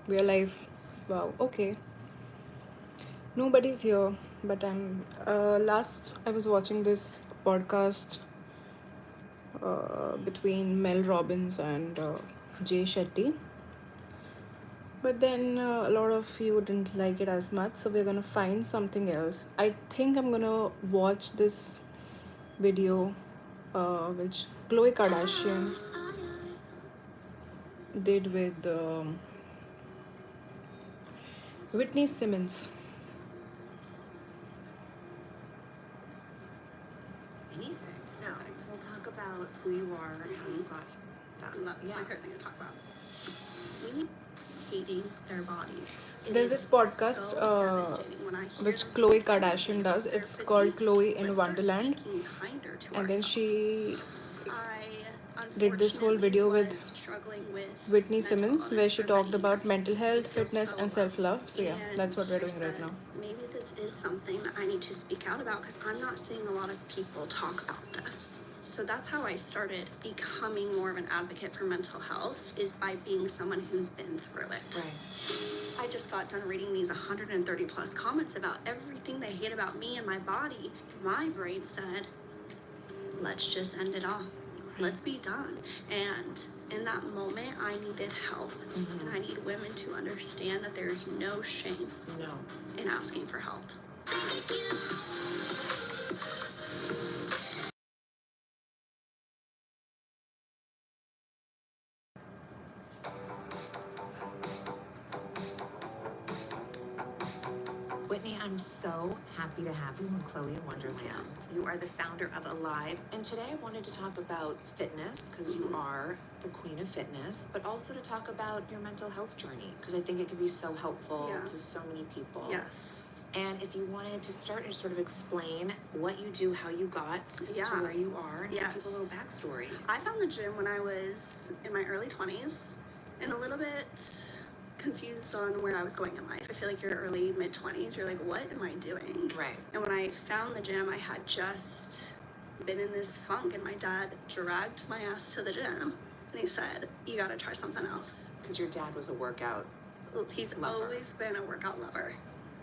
We are live. Wow. Okay. Nobody's here, but I'm. Last I was watching this podcast between Mel Robbins and Jay Shetty, but then a lot of you didn't like it as much, so we're gonna find something else. I think I'm gonna watch this video, which Khloe Kardashian did with Whitney Simmons. Anything. No, we'll talk about who you are, how you got done. That's my favorite thing to talk about. Women hating their bodies. There's this podcast which Khloe Kardashian does. It's called Khloe in Wonderland, and then she did this whole video with Whitney Simmons where she talked about mental health, fitness, and self-love. So yeah, that's what we're doing right now. Maybe this is something that I need to speak out about because I'm not seeing a lot of people talk about this. So that's how I started becoming more of an advocate for mental health, is by being someone who's been through it. Right. I just got done reading these 130 plus comments about everything they hate about me and my body. My brain said, let's just end it all. Let's be done. And in that moment, I needed help. And I need women to understand that there's no shame in asking for help. Whitney, I'm so happy to have you in Khloe in Wonderland. You are the founder of Alive, and today I wanted to talk about fitness, because you are the queen of fitness, but also to talk about your mental health journey, because I think it could be so helpful to so many people. Yes. And if you wanted to start and sort of explain what you do, how you got to where you are, and give people a little backstory. I found the gym when I was in my early 20s and a little bit confused on where I was going in life. I feel like your early mid-20s, you're like, what am I doing? Right. And when I found the gym, I had just been in this funk, and my dad dragged my ass to the gym and he said, you gotta try something else. Because your dad was a workout He's lover. always been a workout lover.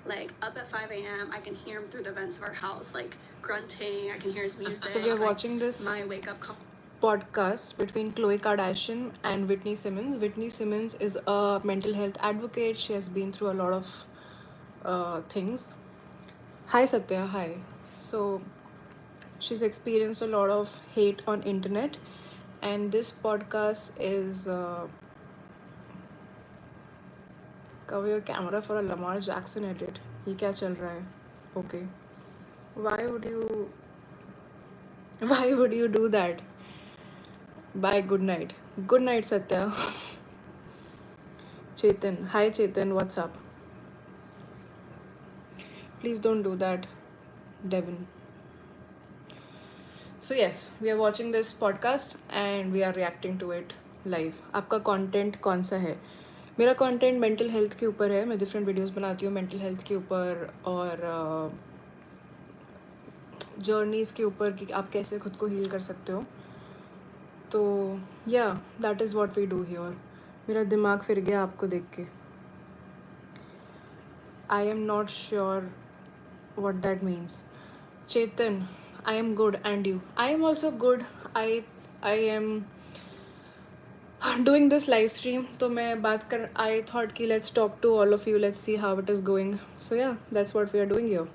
Like, up at 5 a.m., I can hear him through the vents of our house, like, grunting. I can hear his music. So we are watching this my wake-up call. Podcast between Khloe Kardashian and Whitney Simmons. Whitney Simmons is a mental health advocate. She has been through a lot of things. Hi Satya, hi. So she's experienced a lot of hate on internet, and this podcast is cover your camera for a Lamar Jackson edit. ये क्या चल रहा है? Okay. Why would you do that? Bye, good night. Good night, Satya. Chetan. Hi, Chetan. What's up? Please don't do that, Devin. So yes, we are watching this podcast and we are reacting to it live. आपका content कौन सा है? मेरा content mental health के ऊपर है. मैं different videos बनाती हूँ mental health के ऊपर और journeys के ऊपर कि आप कैसे खुद को heal कर सकते हो. तो yeah, that is what we do here. मेरा दिमाग फिर गया आपको देख के. I am not sure what that means. Chetan, I am good, and you? I am also good. I am doing this live stream. तो मैं बात कर. I thought कि let's talk to all of you. Let's see how it is going. So yeah, that's what we are doing here.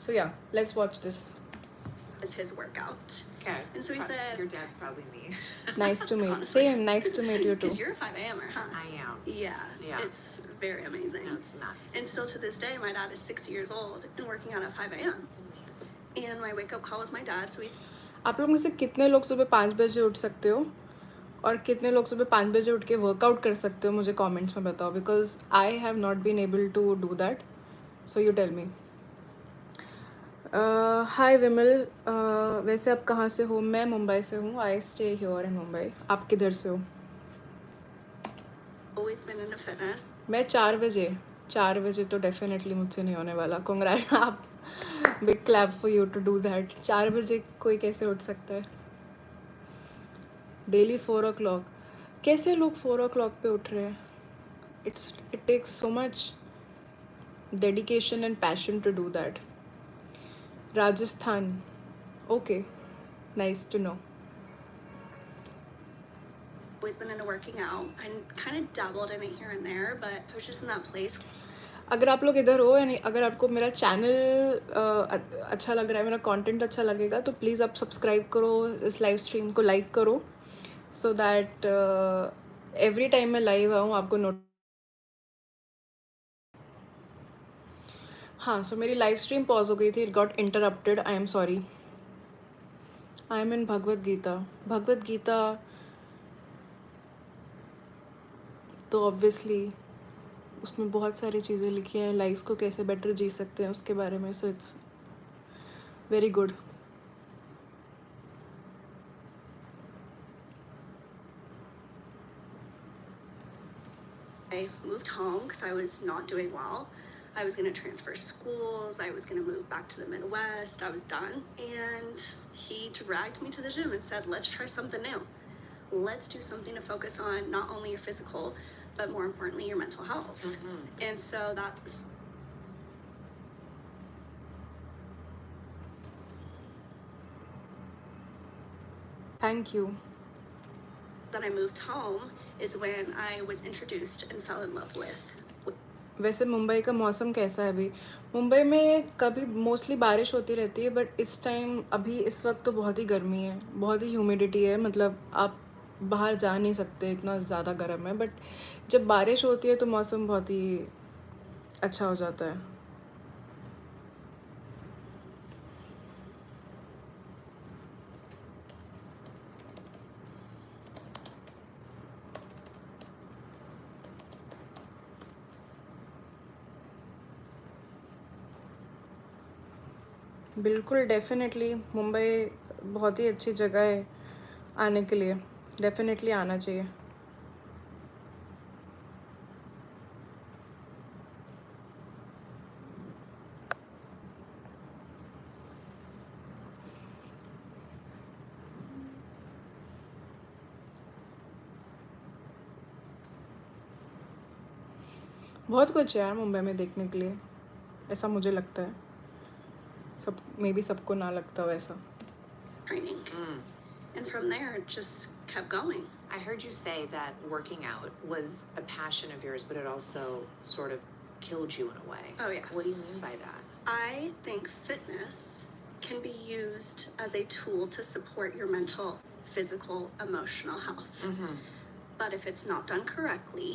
So yeah, let's watch this. Is his workout. Okay. And so he said, your dad's probably me. Nice to meet. Honestly. Same. Nice to meet you too. Because you're a 5 a.m.er, huh? I am. Yeah. It's very amazing. No, it's nuts. And still to this day, my dad is 60 years old and working out at 5 a.m. It's amazing. And my wake-up call was my dad, so we... आप लोग में से कितने लोग सुबह 5 बजे उठ सकते हो और कितने लोग सुबह 5 बजे उठ के वर्कआउट कर सकते हो मुझे कमेंट्स में बताओ because I have not been able to do that so you tell me hi Vimal वैसे आप कहाँ से हो मैं मुंबई से हूँ I stay here in Mumbai आप किधर से हो always been into fitness. मैं 4 बजे तो डेफिनेटली मुझसे नहीं होने वाला कांग्रेट आप big clap for you to do that 4 बजे कोई कैसे उठ सकता है डेली 4 o'clock. कैसे लोग 4 o'clock पे उठ रहे हैं? It takes so much dedication and passion to do that. Rajasthan. Okay, nice to know. Always been into working out. I kind of dabbled in it here and there, but I was just in that place. अगर आप लोग इधर हो यानी अगर आपको मेरा channel अच्छा लग रहा है, मेरा कंटेंट अच्छा लगेगा, तो प्लीज़ आप सब्सक्राइब करो, इस लाइव स्ट्रीम को लाइक करो, सो दैट एवरी टाइम मैं लाइव आऊँ आपको नोट. हाँ, सो मेरी लाइव स्ट्रीम पॉज हो गई थी, it got interrupted, I am sorry. I am in Bhagavad Gita. Bhagavad Gita तो ऑब्वियसली उसमें बहुत सारी चीज़ें लिखी हैं, लाइफ को कैसे बेटर जी सकते हैं उसके बारे में, so it's very good. I moved home because I was not doing well. I was going to transfer schools. I was going to move back to the Midwest. I was done. And he dragged me to the gym and said, let's try something new. Let's do something to focus on not only your physical, but more importantly, your mental health. And so that's thank you. that I moved home is when I was introduced and fell in love with. वैसे मुंबई का मौसम कैसा है अभी? मुंबई में कभी mostly बारिश होती रहती है, बट इस टाइम अभी इस वक्त तो बहुत ही गर्मी है, बहुत ही ह्यूमिडिटी है, मतलब आप बाहर जा नहीं सकते, इतना ज़्यादा गर्म है. बट जब बारिश होती है तो मौसम बहुत ही अच्छा हो जाता है. बिल्कुल, डेफिनेटली मुंबई बहुत ही अच्छी जगह है आने के लिए, डेफिनेटली आना चाहिए. बहुत कुछ है यार मुंबई में देखने के लिए, ऐसा मुझे लगता है. सब मे बी सबको ना लगता हो ऐसा. Training. And from there, it just kept going. I heard you say that working out was a passion of yours, but it also sort of killed you in a way. Oh, yes. What do you mean by that? I think fitness can be used as a tool to support your mental, physical, emotional health. But if it's not done correctly,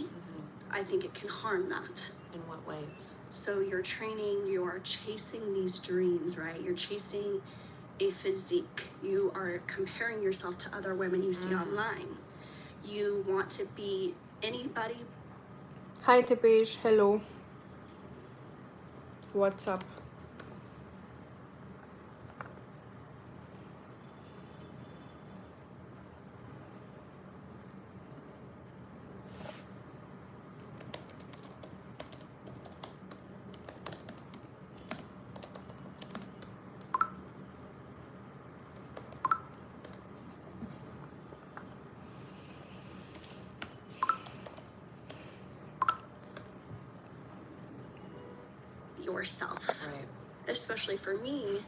I think it can harm that. In what ways? So you're training, you're chasing these dreams, right? You're chasing a physique. You are comparing yourself to other women you see online. You want to be anybody. Hi Tipesh, hello. What's up? Yourself. Right. Especially for me,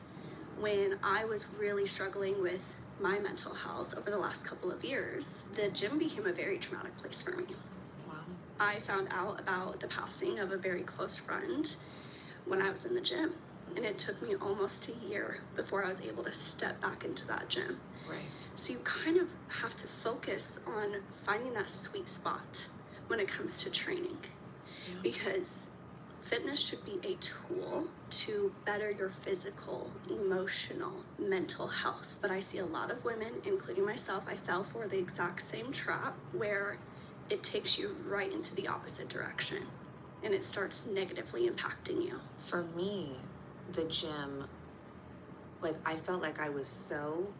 when I was really struggling with my mental health over the last couple of years, the gym became a very traumatic place for me. Wow. I found out about the passing of a very close friend when I was in the gym. And it took me almost a year before I was able to step back into that gym. Right. So you kind of have to focus on finding that sweet spot when it comes to training. Because fitness should be a tool to better your physical, emotional, mental health. But I see a lot of women, including myself, I fell for the exact same trap where it takes you right into the opposite direction and it starts negatively impacting you. For me, the gym, like, I felt like I was so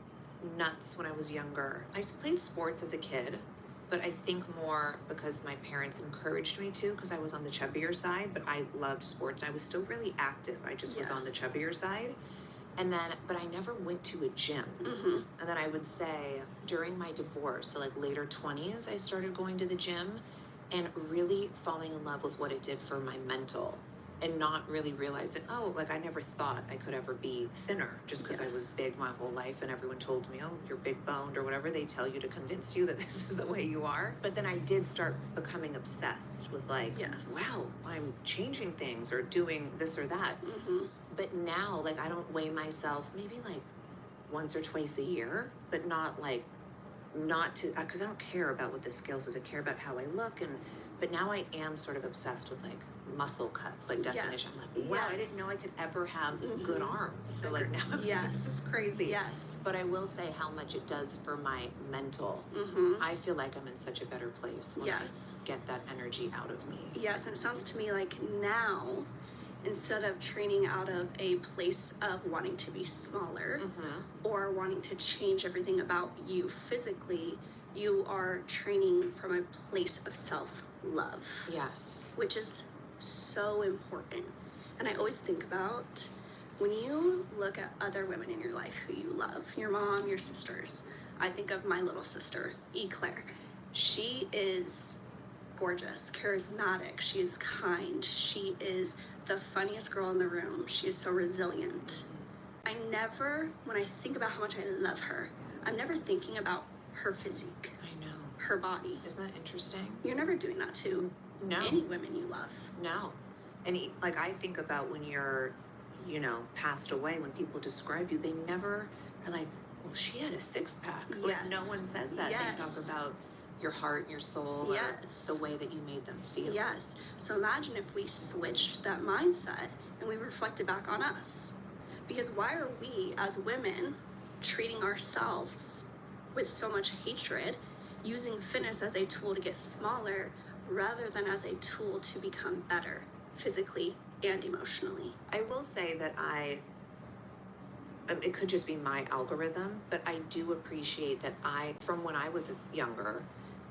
nuts when I was younger. I just played sports as a kid, but I think more because my parents encouraged me to, because I was on the chubbier side, but I loved sports. I was still really active. I just was on the chubbier side. And then, but I never went to a gym. And then I would say during my divorce, so like later 20s, I started going to the gym and really falling in love with what it did for my mental and not really realizing, oh, like I never thought I could ever be thinner just because I was big my whole life and everyone told me, oh, you're big boned or whatever they tell you to convince you that this is the way you are. But then I did start becoming obsessed with like, wow, I'm changing things or doing this or that. But now, like, I don't weigh myself maybe like once or twice a year, but not like, not to, because I don't care about what the scale says. I care about how I look. But now I am sort of obsessed with like muscle cuts, like definition. I'm like, wow, I didn't know I could ever have good arms. So like now I'm like, this is crazy. But I will say how much it does for my mental. I feel like I'm in such a better place when I get that energy out of me. Yes, and it sounds to me like now, instead of training out of a place of wanting to be smaller or wanting to change everything about you physically, you are training from a place of self-love. Yes. Which is so important. And I always think about when you look at other women in your life who you love, your mom, your sisters. I think of my little sister, Claire. She is gorgeous, charismatic, she is kind, she is the funniest girl in the room, she is so resilient. I never, when I think about how much I love her, I'm never thinking about her physique. I know. Her body. Isn't that interesting? You're never doing that to any women you love. No. And like I think about when you're, you know, passed away, when people describe you, they never are like, well, she had a six-pack. Like no one says that. They talk about your heart, your soul, or the way that you made them feel. Yes. So imagine if we switched that mindset and we reflected back on us. Because why are we as women treating ourselves with so much hatred, using fitness as a tool to get smaller rather than as a tool to become better physically and emotionally? I will say that it could just be my algorithm, but I do appreciate that from when I was younger,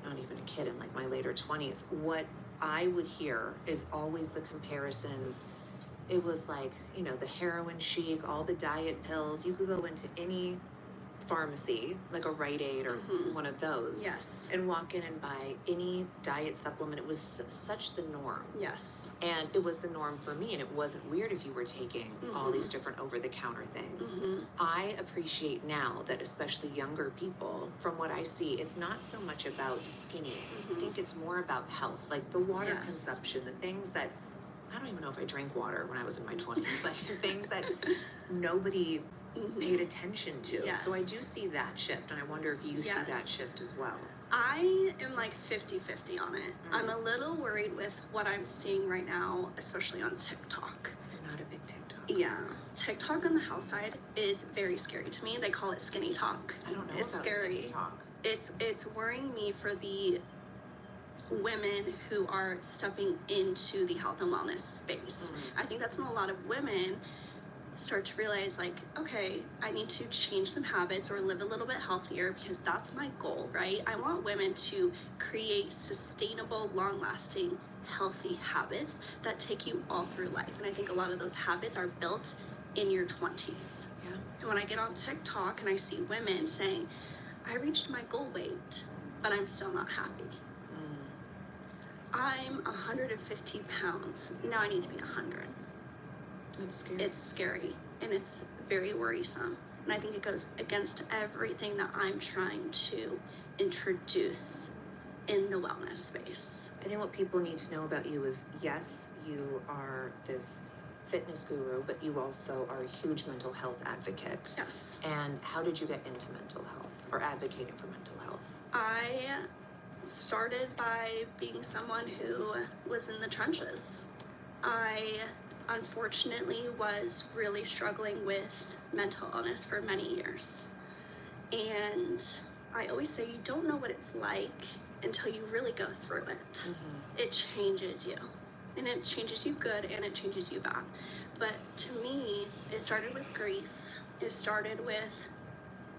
not even a kid in like my later 20s, what I would hear is always the comparisons. It was like, you know, the heroin chic, all the diet pills. You could go into any pharmacy, like a Rite Aid or one of those, and walk in and buy any diet supplement. It was such the norm. And it was the norm for me, and it wasn't weird if you were taking all these different over-the-counter things. I appreciate now that especially younger people, from what I see, it's not so much about skinny. I think it's more about health, like the water consumption, the things that, I don't even know if I drank water when I was in my 20s, like things that nobody paid attention to. So I do see that shift, and I wonder if you see that shift as well. I am like 50-50 on it. I'm a little worried with what I'm seeing right now, especially on TikTok. I'm not a big TikTok. Yeah. TikTok on the health side is very scary to me. They call it skinny talk. I don't know it's about scary. skinny talk. It's worrying me for the women who are stepping into the health and wellness space. I think that's when a lot of women start to realize, like, okay, I need to change some habits or live a little bit healthier because that's my goal, right? I want women to create sustainable, long-lasting, healthy habits that take you all through life. And I think a lot of those habits are built in your 20s. And when I get on TikTok and I see women saying, I reached my goal weight, but I'm still not happy. I'm 150 pounds. Now I need to be 100. It's scary. It's scary, and it's very worrisome. And I think it goes against everything that I'm trying to introduce in the wellness space. I think what people need to know about you is, yes, you are this fitness guru, but you also are a huge mental health advocate. Yes. And how did you get into mental health or advocating for mental health? I started by being someone who was in the trenches. I unfortunately was really struggling with mental illness for many years. And I always say you don't know what it's like until you really go through it. It changes you. And it changes you good and it changes you bad. But to me, it started with grief. It started with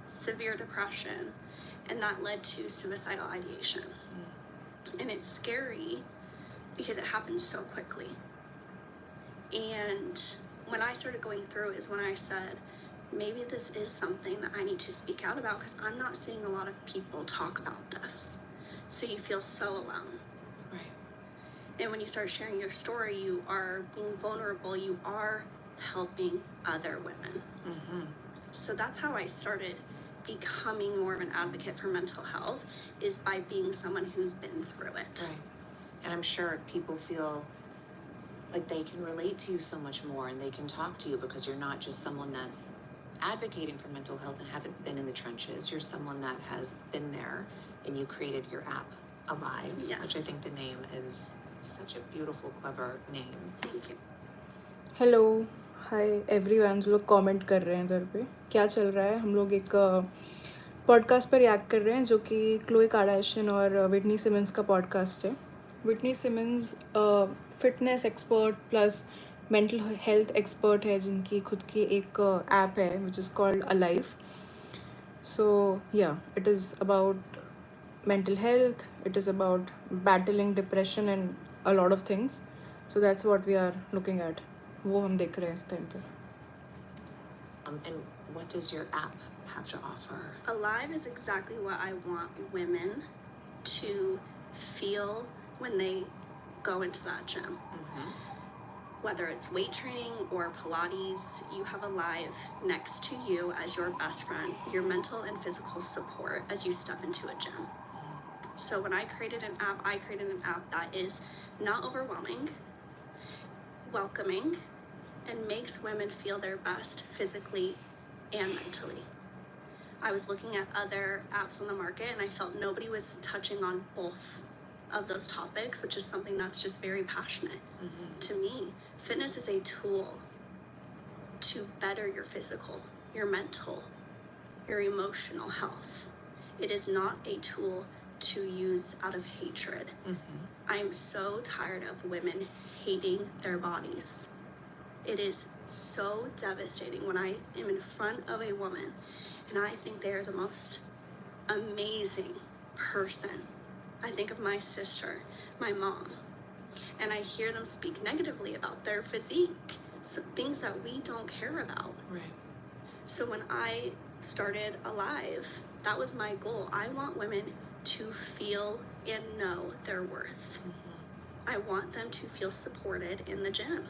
severe depression. And that led to suicidal ideation. And it's scary because it happens so quickly. And when I started going through is when I said, maybe this is something that I need to speak out about because I'm not seeing a lot of people talk about this. So you feel so alone. Right. And when you start sharing your story, you are being vulnerable, you are helping other women. So that's how I started becoming more of an advocate for mental health, is by being someone who's been through it. Right. And I'm sure people feel like they can relate to you so much more and they can talk to you because you're not just someone that's advocating for mental health and haven't been in the trenches. You're someone that has been there, and you created your app, Alive, Yes. which I think the name is such a beautiful, clever name. Thank you. Hello hi everyone जो लोग comment कर रहे हैं इधर पे क्या चल रहा है हम लोग एक पॉडकास्ट पर रिएक्ट कर रहे हैं जो कि क्लोए कार्डाशियन और विटनी सिमंस का पॉडकास्ट है Whitney Simmons fitness expert plus mental health expert है जिनकी खुद की एक ऐप है which is called alive so yeah it is about mental health, it is about battling depression and a lot of things, so that's what we are looking at. वो हम देख रहे हैं इस टाइम पे. And what does your app have to offer? Alive is exactly what I want women to feel when they go into that gym. Whether it's weight training or Pilates, you have Alive next to you as your best friend, your mental and physical support as you step into a gym. So when I created an app that is not overwhelming, welcoming, and makes women feel their best physically and mentally. I was looking at other apps on the market and I felt nobody was touching on both of those topics, which is something that's just very passionate to me. Fitness is a tool to better your physical, your mental, your emotional health. It is not a tool to use out of hatred. I am so tired of women hating their bodies. It is so devastating when I am in front of a woman and I think they are the most amazing person. I think of my sister, my mom, and I hear them speak negatively about their physique, some things that we don't care about. Right. So when I started Alive, that was my goal. I want women to feel and know their worth. I want them to feel supported in the gym,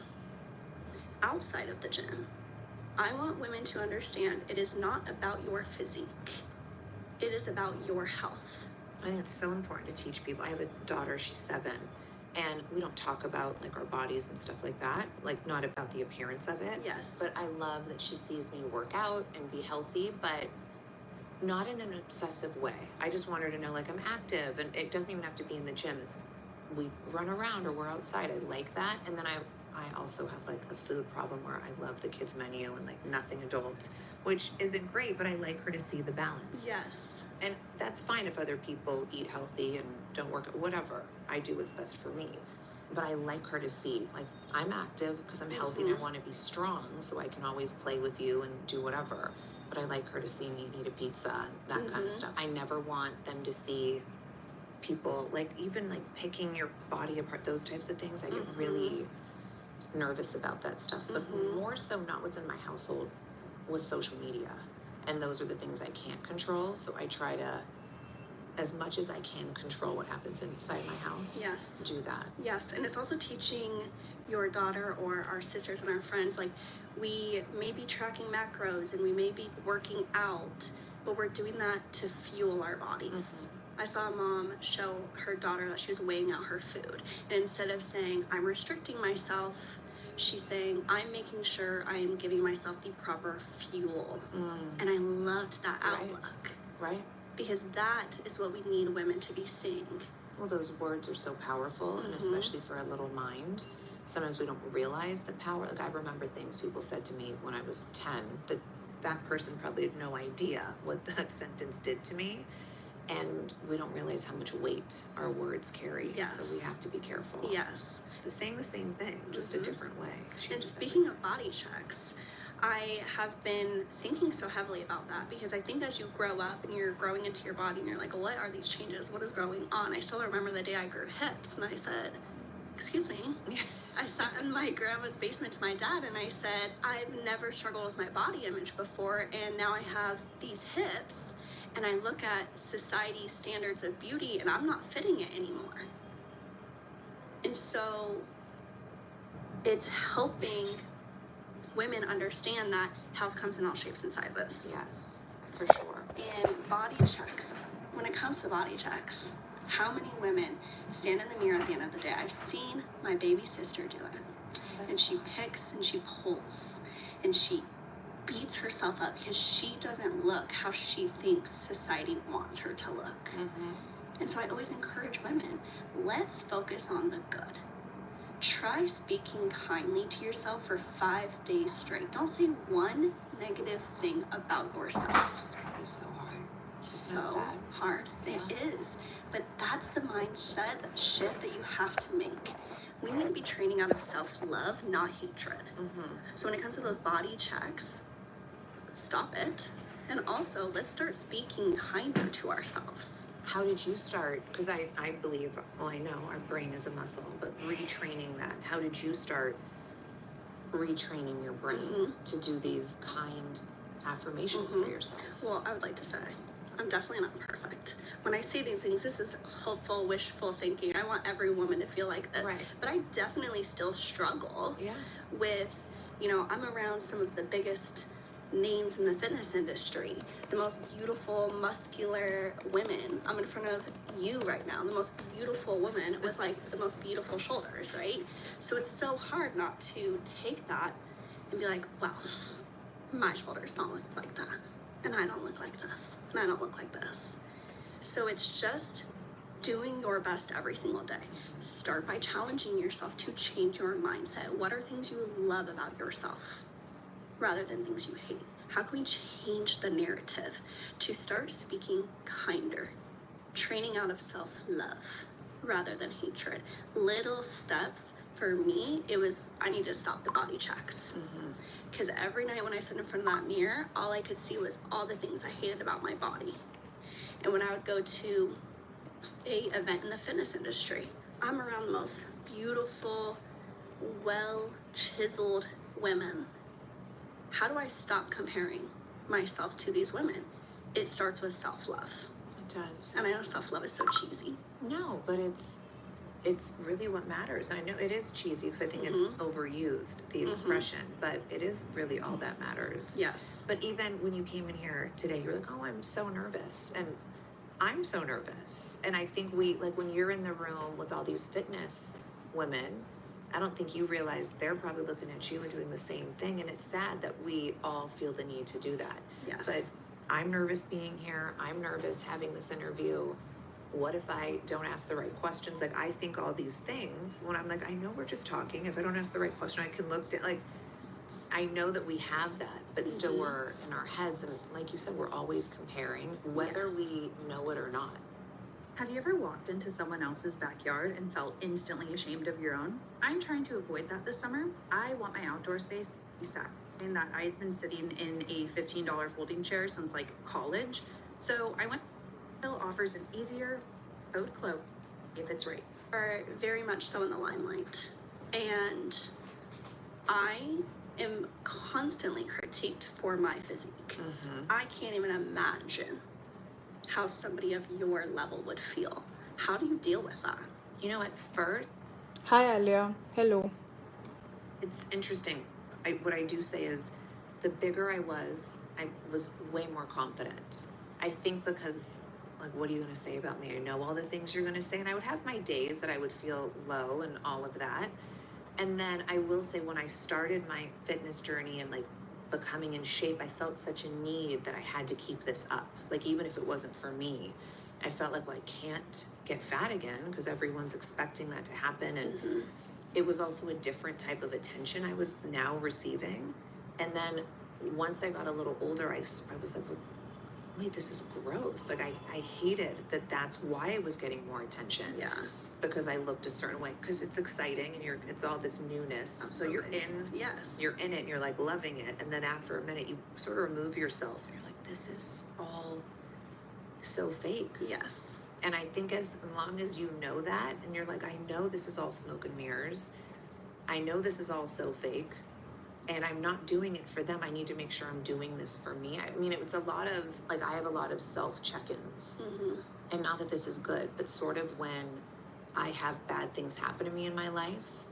outside of the gym. I want women to understand it is not about your physique. It is about your health. I think it's so important to teach people. I have a daughter, she's 7, and we don't talk about like our bodies and stuff like that, like not about the appearance of it. Yes. But I love that she sees me work out and be healthy, but not in an obsessive way. I just want her to know like I'm active, and it doesn't even have to be in the gym. It's we run around or we're outside. I like that. And then I also have like a food problem where I love the kids menu and like nothing adult, which isn't great, but I like her to see the balance. Yes. And that's fine if other people eat healthy and don't work, whatever. I do what's best for me. But I like her to see, like, I'm active because I'm healthy and I want to be strong, so I can always play with you and do whatever. But I like her to see me eat a pizza and that kind of stuff. I never want them to see people, like, even, like, picking your body apart, those types of things. I get really nervous about that stuff. But more so not what's in my household with social media. And those are the things I can't control, so I try to, as much as I can, control what happens inside my house. Yes. Do that. Yes, and it's also teaching your daughter or our sisters and our friends, like, we may be tracking macros and we may be working out, but we're doing that to fuel our bodies. I saw a mom show her daughter that she was weighing out her food, and instead of saying, I'm restricting myself, she's saying, I'm making sure I am giving myself the proper fuel. And I loved that outlook. Right? Because that is what we need women to be seeing. Well, those words are so powerful, and especially for a little mind. Sometimes we don't realize the power. Like, I remember things people said to me when I was 10 that person probably had no idea what that sentence did to me. And we don't realize how much weight our words carry. Yes. So we have to be careful. Yes. It's the same thing, just a different way. And speaking of body checks, I have been thinking so heavily about that because I think as you grow up and you're growing into your body and you're like, what are these changes? What is going on? I still remember the day I grew hips and I said, excuse me. I sat in my grandma's basement to my dad and I said, I've never struggled with my body image before, and now I have these hips, and I look at society's standards of beauty and I'm not fitting it anymore. And so it's helping women understand that health comes in all shapes and sizes. Yes, for sure. And body checks, when it comes to body checks, how many women stand in the mirror at the end of the day? I've seen my baby sister do it. And she picks and she pulls and she beats herself up because she doesn't look how she thinks society wants her to look. And so I always encourage women, let's focus on the good. Try speaking kindly to yourself for 5 days straight. Don't say one negative thing about yourself. It's probably so hard. So That's sad. hard. It is. But that's the mindset shift that you have to make. We need to be training out of self-love, not hatred. So when it comes to those body checks, stop it. And also, let's start speaking kinder to ourselves. How did you start? Because I believe, well, I know our brain is a muscle, but retraining that. How did you start retraining your brain to do these kind affirmations for yourself? Well, I would like to say, I'm definitely not perfect. When I say these things, this is hopeful, wishful thinking. I want every woman to feel like this. Right. But I definitely still struggle with, I'm around some of the biggest names in the fitness industry, the most beautiful, muscular women. I'm in front of you right now, the most beautiful woman with like the most beautiful shoulders, right? So it's so hard not to take that and be like, well, my shoulders don't look like that, and I don't look like this, and I don't look like this. So it's just doing your best every single day. Start by challenging yourself to change your mindset. What are things you love about yourself rather than things you hate? How can we change the narrative to start speaking kinder, training out of self-love rather than hatred? Little steps. For me, it was, I need to stop the body checks. Because every night when I stood in front of that mirror, all I could see was all the things I hated about my body. And when I would go to a event in the fitness industry, I'm around the most beautiful, well-chiseled women. How do I stop comparing myself to these women? It starts with self-love. It does. And I know self-love is so cheesy. No, but it's really what matters. I know it is cheesy because I think it's overused, the expression, but it is really all that matters. Yes. But even when you came in here today, you were like, oh, I'm so nervous. And I'm so nervous. And I think when you're in the room with all these fitness women, I don't think you realize they're probably looking at you and doing the same thing. And it's sad that we all feel the need to do that. Yes. But I'm nervous being here. I'm nervous having this interview. What if I don't ask the right questions? Like, I think all these things when I'm like, I know we're just talking. If I don't ask the right question, I can look like, I know that we have that, but still we're in our heads. And like you said, we're always comparing, whether we know it or not. Have you ever walked into someone else's backyard and felt instantly ashamed of your own? I'm trying to avoid that this summer. I want my outdoor space to be safe, and that I've been sitting in a $15 folding chair since like college. So I went. Bill offers an easier code Khloe if it's right. Are very much so in the limelight. And I am constantly critiqued for my physique. I can't even imagine how somebody of your level would feel. How do you deal with that? You know, at first, Hi, Alia. Hello. it's interesting. What I do say is the bigger I was way more confident. I think because, like, what are you going to say about me? I know all the things you're going to say. And I would have my days that I would feel low and all of that. And then I will say when I started my fitness journey and like becoming in shape, I felt such a need that I had to keep this up. Like, even if it wasn't for me, I felt like, well, I can't get fat again because everyone's expecting that to happen. And it was also a different type of attention I was now receiving. And then once I got a little older, I was like, well, wait, this is gross. Like, I hated that that's why I was getting more attention. Yeah. Because I looked a certain way, because it's exciting and it's all this newness. Absolutely. So Yes. you're in it and you're like loving it. And then after a minute, you sort of remove yourself and you're like, this is all so fake. Yes. And I think as long as you know that, and you're like, I know this is all smoke and mirrors, I know this is all so fake, and I'm not doing it for them. I need to make sure I'm doing this for me. I mean, it's a lot of, like, I have a lot of self check-ins. And not that this is good, but sort of when I have bad things happen to me in my life,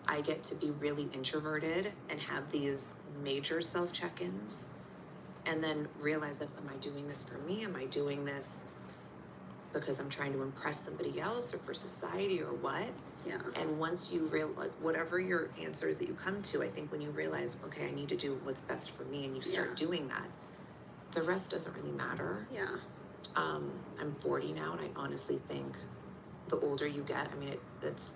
I get to be really introverted and have these major self check-ins, and then realize that, am I doing this for me? Am I doing this because I'm trying to impress somebody else or for society or what? Yeah. And once you like, whatever your answers that you come to, I think when you realize, okay, I need to do what's best for me, and you start doing that, the rest doesn't really matter. Yeah. I'm 40 now, and I honestly think the older you get, I mean, that's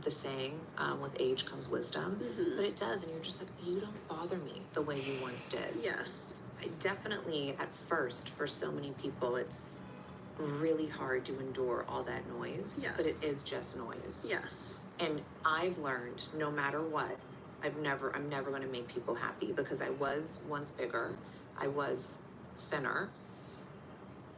the saying, with age comes wisdom, but it does, and you're just like, you don't bother me the way you once did. Yes. I definitely, at first, for so many people, it's really hard to endure all that noise, but it is just noise. Yes. And I've learned, no matter what, I'm never going to make people happy, because I was once bigger, I was thinner,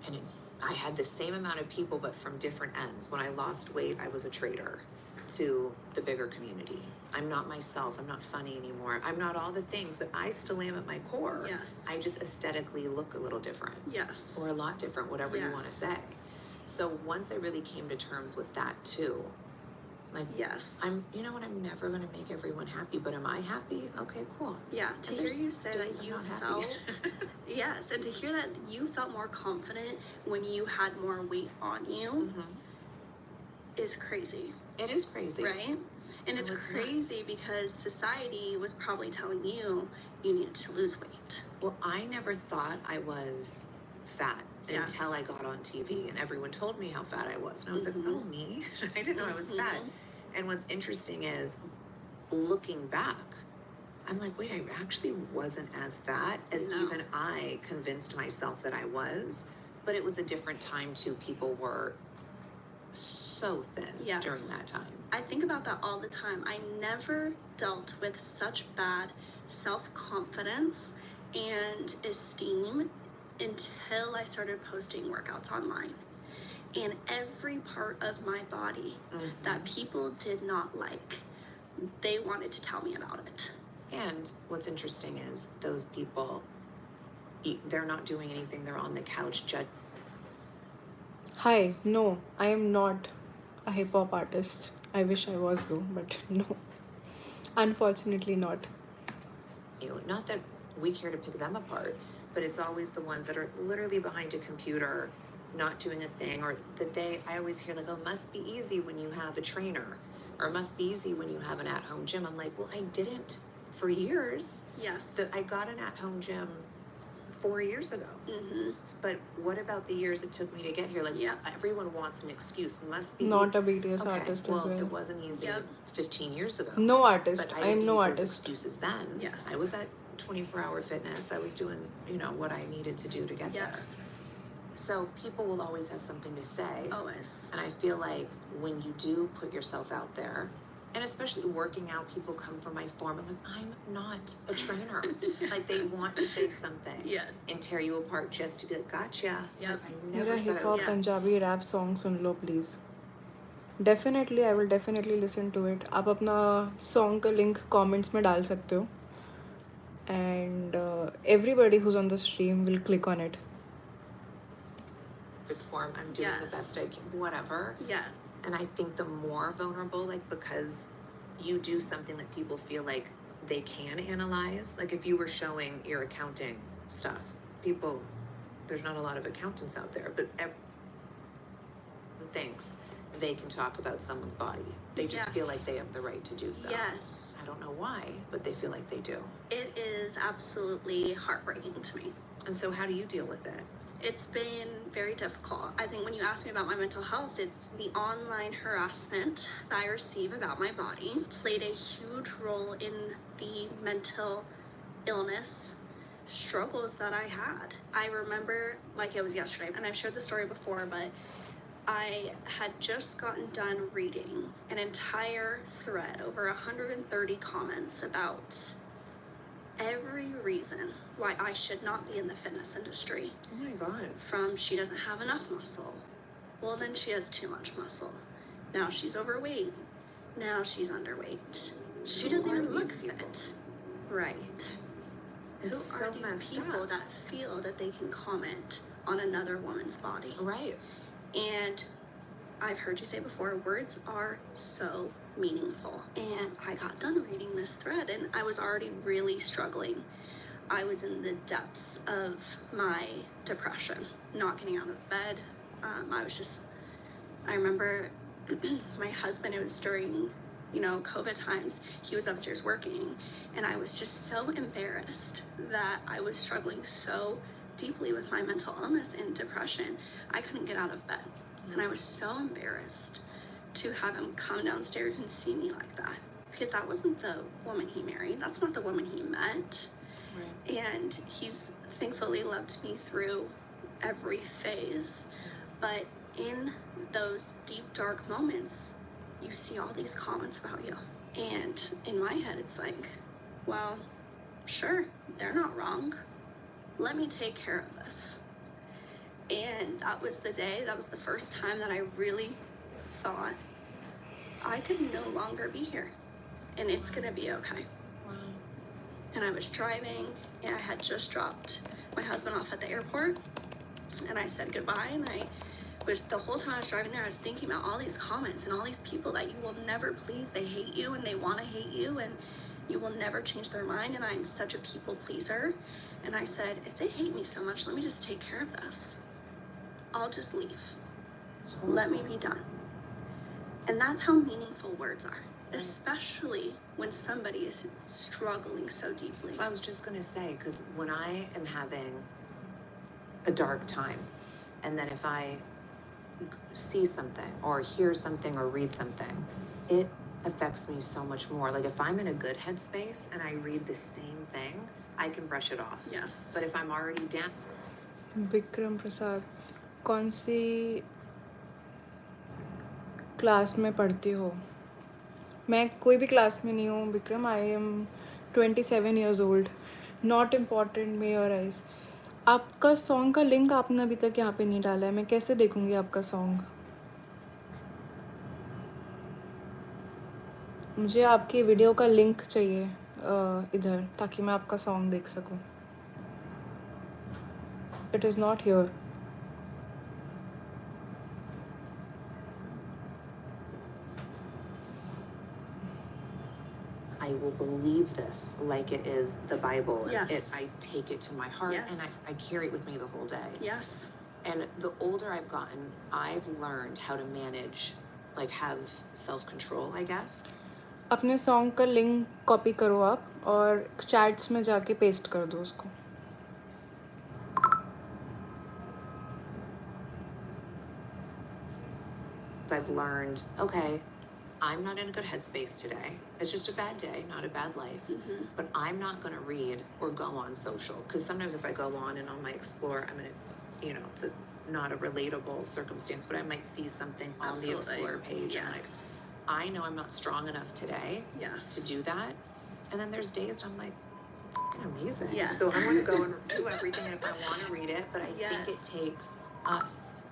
and I had the same amount of people, but from different ends. When I lost weight, I was a traitor to the bigger community. I'm not myself. I'm not funny anymore. I'm not all the things that I still am at my core. Yes. I just aesthetically look a little different. Yes. Or a lot different, whatever you want to say. So once I really came to terms with that too, like, you know what, I'm never going to make everyone happy, but am I happy? Okay, cool. Yeah, to And hear there's you say days that I'm you not happy. felt, yes, and to hear that you felt more confident when you had more weight on you is crazy. It is crazy. Right? And it's crazy nuts. because society was probably telling you needed to lose weight. Well, I never thought I was fat until I got on TV, and everyone told me how fat I was. And I was like, oh, me? I didn't know I was fat. And what's interesting is, looking back, I'm like, wait, I actually wasn't as fat as even I convinced myself that I was. But it was a different time too. People were so thin during that time. I think about that all the time. I never dealt with such bad self-confidence and esteem until I started posting workouts online. And every part of my body that people did not like, they wanted to tell me about it. And what's interesting is those people, they're not doing anything. They're on the couch judging. Hi, no, I am not a hip hop artist. I wish I was though, but no. Unfortunately not. Not that we care to pick them apart, but it's always the ones that are literally behind a computer, not doing a thing, or that I always hear like, oh, must be easy when you have a trainer, or must be easy when you have an at-home gym. I'm like, well, I didn't for years. Yes. I got an at-home gym 4 years ago. But what about the years it took me to get here? Like, everyone wants an excuse. Must be Not a BTS artist well, as well. it wasn't easy 15 years ago. No artist. But I am no use those artist. excuses then. Yes. I was at 24-hour fitness. I was doing, what I needed to do to get there. So people will always have something to say. Always. And I feel like when you do put yourself out there, and especially working out, people come from my form. I'm like, I'm not a trainer. Like, they want to say something and tear you apart just to be like, gotcha. Yep. Like, I never मेरा said hip I was hop Punjabi rap song soon low please. Definitely, I will definitely listen to it. आप अपना song का link comments में डाल सकते हो. And everybody who's on the stream will click on it. good form. I'm doing the best I can, whatever. Yes. And I think the more vulnerable, like, because you do something that people feel like they can analyze. Like, if you were showing your accounting stuff, people, there's not a lot of accountants out there, but everyone thinks they can talk about someone's body. They just feel like they have the right to do so. Yes. I don't know why, but they feel like they do. It is absolutely heartbreaking to me. And so how do you deal with it? It's been very difficult. I think when you ask me about my mental health, it's the online harassment that I receive about my body played a huge role in the mental illness struggles that I had. I remember like it was yesterday, and I've shared the story before, but I had just gotten done reading an entire thread, over 130 comments about every reason why I should not be in the fitness industry. Oh my God. From she doesn't have enough muscle, Well, then she has too much muscle. Now she's overweight. Now she's underweight. She doesn't even look fit. Right. It's Who so are these messed people up. that feel that they can comment on another woman's body? Right. And I've heard you say before, words are so meaningful. And I got done reading this thread and I was already really struggling. I was in the depths of my depression, not getting out of bed. I remember my husband, it was during, COVID times, he was upstairs working, and I was just so embarrassed that I was struggling so deeply with my mental illness and depression. I couldn't get out of bed, and I was so embarrassed to have him come downstairs and see me like that, because that wasn't the woman he married. That's not the woman he met. Right. And he's thankfully loved me through every phase. But in those deep, dark moments, you see all these comments about you. And in my head, it's like, well, sure, they're not wrong. Let me take care of this. And that was the first time that I really thought I could no longer be here. And it's gonna be okay. Wow. And I was driving, and I had just dropped my husband off at the airport, and I said goodbye, and the whole time I was driving there, I was thinking about all these comments and all these people that you will never please. They hate you, and they want to hate you, and you will never change their mind, and I'm such a people pleaser. And I said, if they hate me so much, let me just take care of this. I'll just leave. Let me be done. And that's how meaningful words are, especially when somebody is struggling so deeply. I was just going to say, because when I am having a dark time, and then if I see something or hear something or read something, it affects me so much more. Like if I'm in a good headspace and I read the same thing, I can brush it off. Yes. But if I'm already down, Vikram प्रसाद, कौन सी class में पढ़ती हो? मैं कोई भी class में नहीं हूँ Vikram. I am 27 years old. Not important may your eyes. आपका सॉन्ग का लिंक आपने अभी तक यहाँ पे नहीं डाला है. मैं कैसे देखूँगी आपका सॉन्ग? मुझे आपकी वीडियो का लिंक चाहिए इधर, ताकि मैं आपका सॉन्ग देख सकूँ. It is not here. I will believe this like it is the Bible. Yes. I take it to my heart, Yes. and I carry it with me the whole day. Yes. And the older I've gotten, I've learned how to manage, like have self-control, I guess. अपने song का link copy करो आप और chats में जाके paste कर दो उसको. I've learned, okay, I'm not in a good headspace today. It's just a bad day, not a bad life. Mm-hmm. But I'm not going to read or go on social. Because sometimes if I go on and on my Explore, I'm going to, it's not a relatable circumstance, but I might see something on Absolutely. the Explore page. Yes. And I know I'm not strong enough today Yes. to do that. And then there's days I'm like, fucking amazing. Yes. So I'm going to go and do everything. And if I want to read it, but I think it Yes. takes us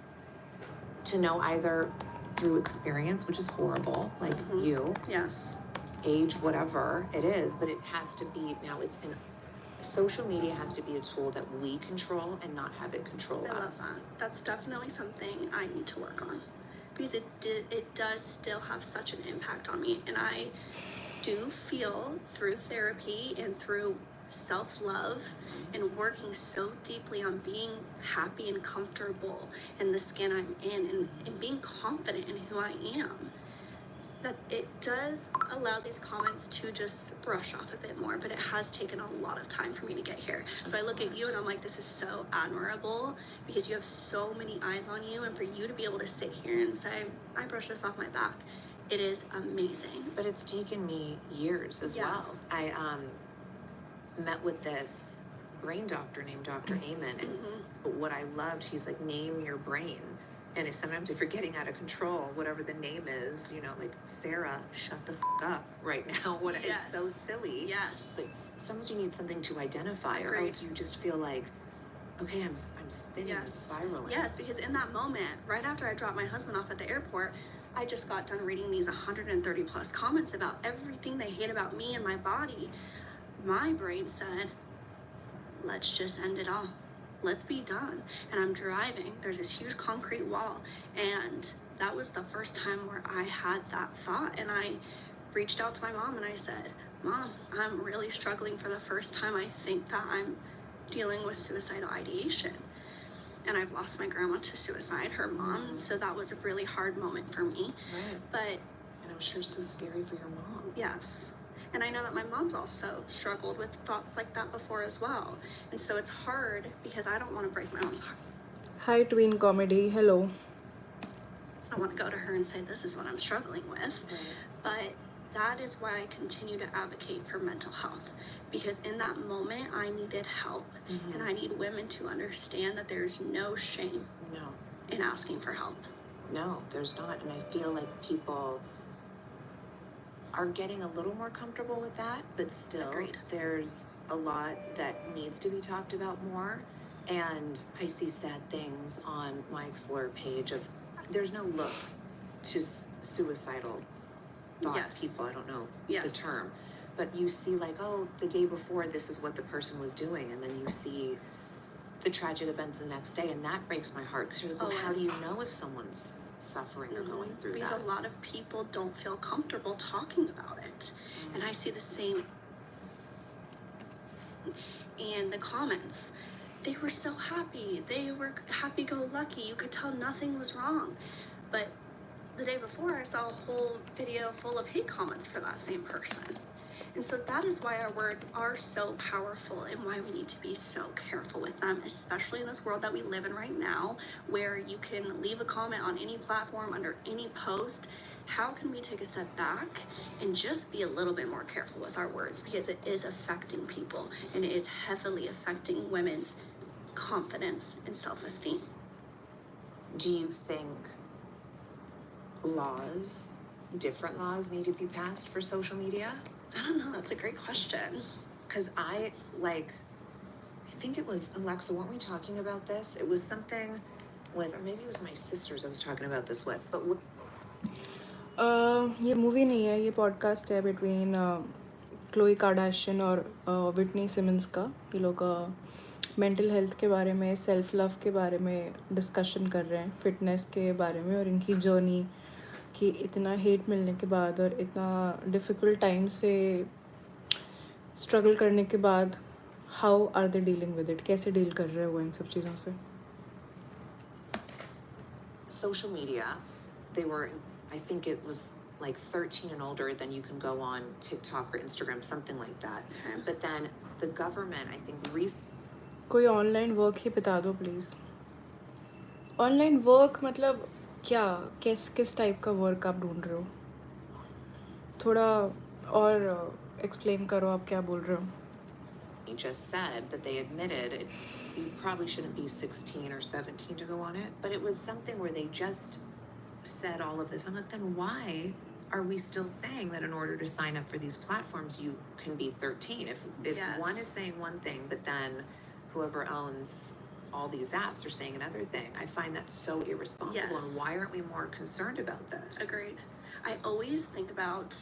to know either through experience, which is horrible, like you, Yes. age, whatever it is, but it has to be, now it's in, social media has to be a tool that we control and not have it control I love us. that. That's definitely something I need to work on, because it does still have such an impact on me, and I do feel through therapy and through self-love and working so deeply on being happy and comfortable in the skin I'm in, and being confident in who I am, that it does allow these comments to just brush off a bit more. But it has taken a lot of time for me to get here. So I look at you and I'm like, this is so admirable, because you have so many eyes on you, and for you to be able to sit here and say, I brush this off my back, it is amazing. But it's taken me years as Yes. well. I met with this brain doctor named Dr. Amen, and what I loved, he's like, name your brain. And sometimes if you're getting out of control, whatever the name is, like Sarah, shut the up right now. It's so silly. Yes. But sometimes you need something to identify, or Agreed. else you just feel like Okay, I'm spinning and spiraling. Yes, because in that moment, right after I dropped my husband off at the airport, I just got done reading these 130 plus comments about everything they hate about me and my body. My brain said, let's just end it all. Let's be done. And I'm driving. There's this huge concrete wall. And that was the first time where I had that thought. And I reached out to my mom and I said, Mom, I'm really struggling for the first time. I think that I'm dealing with suicidal ideation. And I've lost my grandma to suicide, her mom. So that was a really hard moment for me. Right. But, And I'm sure so scary for your mom. yes. And I know that my mom's also struggled with thoughts like that before as well. And so it's hard because I don't want to break my mom's heart. Hi, Tween Comedy. Hello. I want to go to her and say, this is what I'm struggling with. Right. But that is why I continue to advocate for mental health. Because in that moment, I needed help. And I need women to understand that there's no shame No, in asking for help. no, there's not. And I feel like people are getting a little more comfortable with that, but still, Agreed. there's a lot that needs to be talked about more. And I see sad things on my Explorer page of there's no look to suicidal thought Yes. people. I don't know Yes. the term, but you see like, oh, the day before this is what the person was doing, and then you see the tragic event the next day, and that breaks my heart because you're like, well, Oh, how do you yes. know if someone's suffering or going through Because that? a lot of people don't feel comfortable talking about it. And I see the same in the comments. They were so happy. They were happy-go-lucky. You could tell nothing was wrong. But the day before, I saw a whole video full of hate comments for that same person. And so that is why our words are so powerful and why we need to be so careful with them, especially in this world that we live in right now, where you can leave a comment on any platform under any post. How can we take a step back and just be a little bit more careful with our words, because it is affecting people and it is heavily affecting women's confidence and self-esteem. Do you think different laws need to be passed for social media? I don't know, that's a great question. Because I think it was, Alexa, weren't we talking about this? It was something with, or maybe it was my sisters I was talking about this with, but ये movie नहीं है, ये podcast है between Chloe Kardashian और Whitney Simmons का. ये लोग mental health के बारे में, सेल्फ लव के बारे में डिस्कशन कर रहे हैं, फिटनेस के बारे में और इनकी जर्नी कि इतना हेट मिलने के बाद और इतना डिफ़िकल्ट टाइम से स्ट्रगल करने के बाद how are they dealing with it, कैसे डील कर रहे हो इन सब चीज़ों से. social media, they were, I think it was like 13 and older, then you can go on TikTok or Instagram, something like that. Okay. But then the government, I think, कोई online work ही बता दो please. Online work मतलब क्या, किस type का work आप ढूंढ रहे हो? थोड़ा और एक्सप्लेन करो आप क्या बोल रहे हो. He just said that they admitted it, you probably shouldn't be 16 or 17 to go on it, but it was something where they just said all of this. I'm like, then why are we still saying that in order to sign up for these platforms you can be 13? If Yes. one is saying one thing, but then whoever owns all these apps are saying another thing, I find that so irresponsible. Yes. And why aren't we more concerned about this? Agreed. I always think about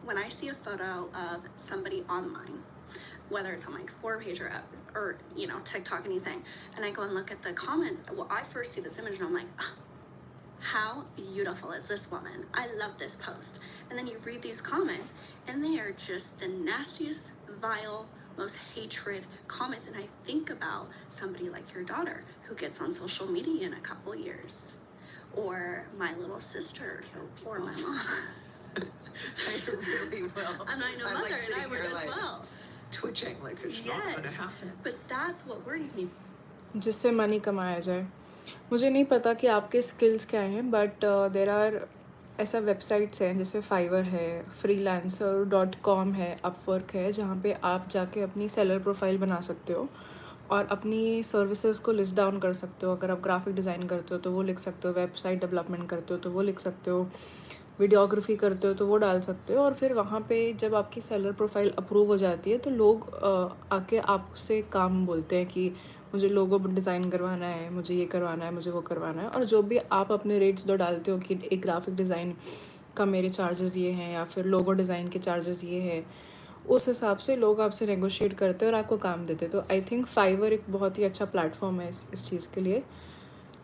when I see a photo of somebody online, whether it's on my Explorer page or TikTok, anything, and I go and look at the comments. Well, I first see this image and I'm like, oh, how beautiful is this woman? I love this post. And then you read these comments and they are just the nastiest, vile, most hatred comments. And I think about somebody like your daughter who gets on social media in a couple years, or my little sister, or my mom. I really will. I'm not your I'm, mother, like, and I sitting would here, as like, well. twitching like it's not going to Yes, happen. but that's what worries me. जिससे money कमाया जाए. मुझे नहीं पता कि आपके skills क्या हैं, बट देर आर ऐसा वेबसाइट्स हैं जैसे फाइवर है, freelancer.com है, अपवर्क है, जहाँ पे आप जाके अपनी सेलर प्रोफाइल बना सकते हो और अपनी सर्विसेज को लिस्ट डाउन कर सकते हो. अगर आप ग्राफिक डिज़ाइन करते हो तो वो लिख सकते हो, वेबसाइट डेवलपमेंट करते हो तो वो लिख सकते हो, वीडियोग्राफी करते हो तो वो डाल सकते हो. और फिर वहाँ पे जब आपकी सेलर प्रोफाइल अप्रूव हो जाती है तो लोग आके आपसे काम बोलते हैं कि मुझे लोगो डिज़ाइन करवाना है, मुझे ये करवाना है, मुझे वो करवाना है। और जो भी आप अपने रेट्स दो डालते हो कि एक ग्राफिक डिज़ाइन का मेरे चार्जेस ये हैं या फिर लोगो डिज़ाइन के चार्जेस ये हैं, उस हिसाब से लोग आपसे नेगोशिएट करते हैं और आपको काम देते हैं। तो आई थिंक फाइवर एक बहुत ही अच्छा प्लेटफॉर्म है इस चीज़ के लिए।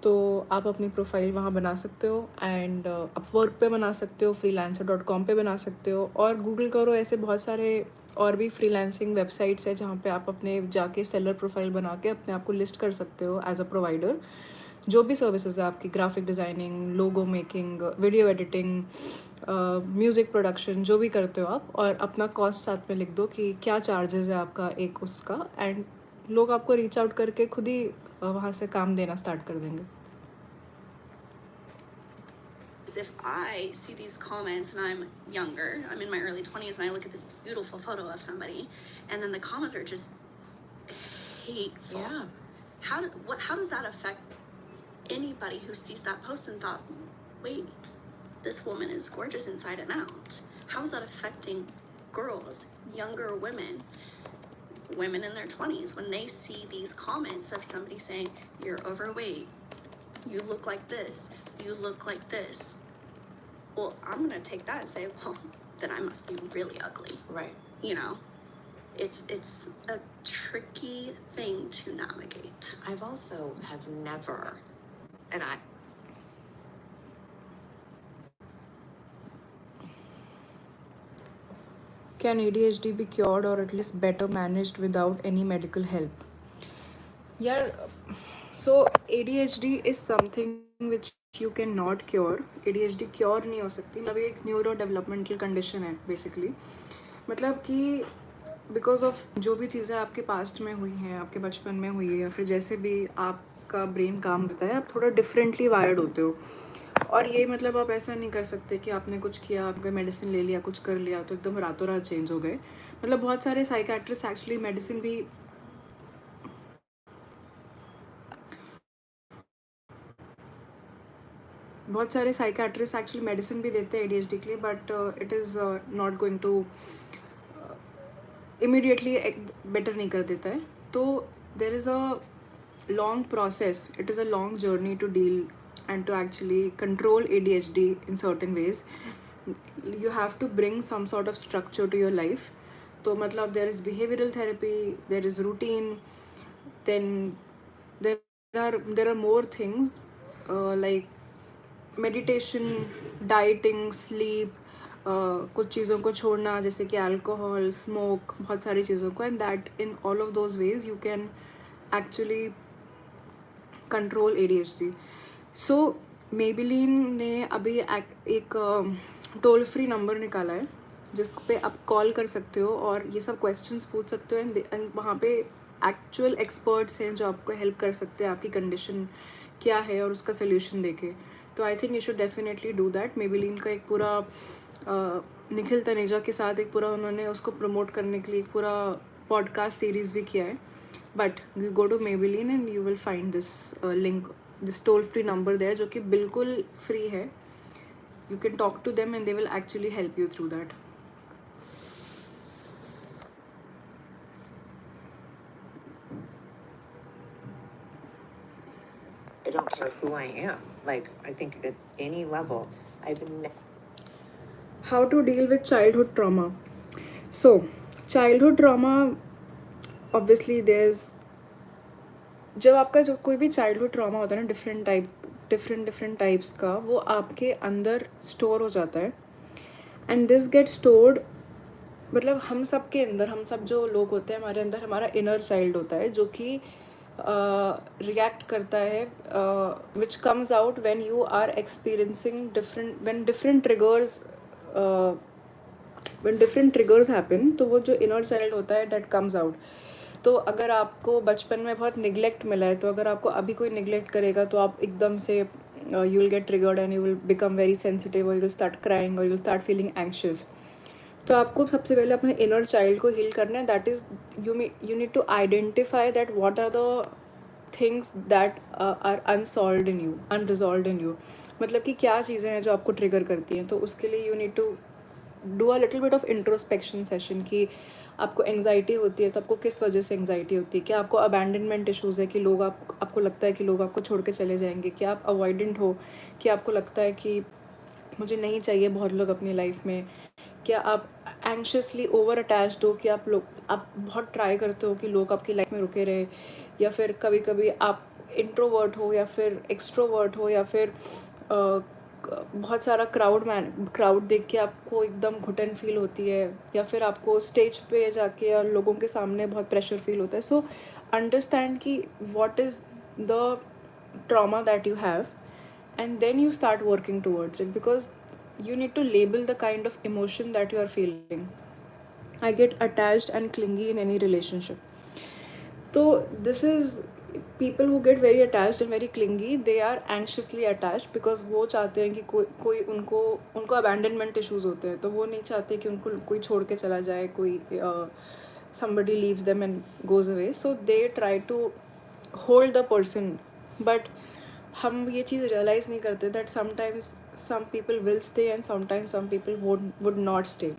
तो आप अपनी प्रोफाइल वहाँ बना सकते हो एंड अपवर्क पे बना सकते हो, freelancer.com पे बना सकते हो, और गूगल करो, ऐसे बहुत सारे और भी फ्रीलांसिंग वेबसाइट्स है जहाँ पे आप अपने जाके सेलर प्रोफाइल बना के अपने आप को लिस्ट कर सकते हो एज अ प्रोवाइडर। जो भी सर्विसेज है आपकी, graphic designing, logo making, video editing, music production, जो भी करते हो आप, और अपना कॉस्ट साथ में लिख दो कि क्या चार्जेस है आपका एक उसका, एंड लोग आपको रीच आउट करके खुद ही वहाँ से काम देना स्टार्ट कर देंगे। If I see these comments and I'm younger, I'm in my early 20s, and I look at this beautiful photo of somebody, and then the comments are just hateful. Yeah. How does that affect anybody who sees that post and thought, wait, this woman is gorgeous inside and out? How is that affecting girls, younger women in their 20s, when they see these comments of somebody saying, you're overweight, you look like this, you look like this? Well, I'm gonna take that and say, well, then I must be really ugly. Right. You know, it's a tricky thing to navigate. I've also have never, and I, Can ADHD be cured or at least better managed without any medical help? Yeah, so ADHD is something which you cannot cure. ADHD cure नहीं हो सकती, मतलब ये एक neuro developmental condition है basically. मतलब कि because of जो भी चीज़ें आपके पास्ट में हुई हैं, आपके बचपन में हुई है, या फिर जैसे भी आपका ब्रेन काम करता है, आप थोड़ा डिफरेंटली वायर्ड होते हो। और ये मतलब आप ऐसा नहीं कर सकते कि आपने कुछ किया, आपने मेडिसिन ले लिया, कुछ कर लिया तो एकदम रातों रात चेंज हो गए। मतलब बहुत सारे साइकेट्रिस्ट एक्चुअली मेडिसिन भी देते हैं ADHD के लिए, but it is not going to immediately better नहीं कर देता है। तो there is a long process, it is a long journey to deal and to actually control ADHD in certain ways. You have to bring some sort of structure to your life. तो मतलब there is behavioral therapy, there is routine, then there are more things like meditation, dieting, sleep, कुछ चीज़ों को छोड़ना जैसे कि alcohol, smoke, बहुत सारी चीज़ों को, and that in all of those ways you can actually control ADHD. So Maybelline ने अभी एक टोल फ्री नंबर निकाला है जिस पे आप कॉल कर सकते हो और ये सब क्वेश्चंस पूछ सकते हो, एंड वहाँ पे एक्चुअल एक्सपर्ट्स हैं जो आपको हेल्प कर सकते हैं आपकी कंडीशन क्या है और उसका सोल्यूशन देके। तो I think you should definitely do that. Maybelline का एक पूरा निखिल तनेजा के साथ एक पूरा उन्होंने उसको प्रमोट करने के लिए एक पूरा पॉडकास्ट सीरीज़ भी किया है। But you go to Maybelline and you will find this link, this toll free number there, जो कि बिल्कुल फ्री है. You can talk to them and they will actually help you through that. I don't care who I am. Like, I think at any level, How to deal with childhood trauma? So, childhood trauma, obviously there's, जब आपका जो कोई भी childhood trauma होता है ना, different types का, वो आपके अंदर स्टोर हो जाता है, एंड दिस गेट स्टोर्ड। मतलब हम सब के अंदर, हम सब जो लोग होते हैं हमारे अंदर, हमारा इनर चाइल्ड होता है जो कि रिएक्ट करता है, which comes out when you are experiencing when different triggers happen, तो वो जो इनर चाइल्ड होता है दैट कम्स आउट। तो अगर आपको बचपन में बहुत निगलेक्ट मिला है, तो अगर आपको अभी कोई निगलेक्ट करेगा तो आप एकदम से you will get triggered and you will become very sensitive, और यू विल स्टार्ट क्राइंग, और you will start feeling anxious. तो आपको सबसे पहले अपने इनर चाइल्ड को हील करना है। That is you need to identify that what are the things that are unsolved in you, unresolved in you. मतलब कि क्या चीज़ें हैं जो आपको ट्रिगर करती हैं। तो उसके लिए you need to do a little bit of introspection session कि आपको एंग्जाइटी होती है तो आपको किस वजह से एंग्जाइटी होती है? क्या आपको अबैंडनमेंट इश्यूज़ है कि लोग आपको लगता है कि लोग आपको छोड़ के चले जाएंगे? क्या आप अवॉइडेंट हो कि आपको लगता है कि मुझे नहीं चाहिए बहुत लोग अपनी लाइफ में? क्या आप एंग्शियसली ओवर अटैच्ड हो कि आप बहुत ट्राई करते हो कि लोग आपकी लाइफ में रुके रहे? या फिर कभी कभी आप इंट्रोवर्ट हो या फिर एक्सट्रोवर्ट हो, या फिर बहुत सारा क्राउड देख के आपको एकदम घुटन फील होती है, या फिर आपको स्टेज पे जाके और लोगों के सामने बहुत प्रेशर फील होता है? सो अंडरस्टैंड कि what is the trauma that you have, and then you start working towards it, because you need to label the kind of emotion that you are feeling. I get attached and clingy in any relationship. So this is people who get very attached and very clingy, they are anxiously attached because वो चाहते हैं कि कोई उनको abandonment issues होते हैं, तो वो नहीं चाहते कि उनको कोई छोड़ के चला जाए, कोई somebody leaves them and goes away, so they try to hold the person. But हम ये चीज़ realize नहीं करते that sometimes some people will stay and sometimes some people would not stay.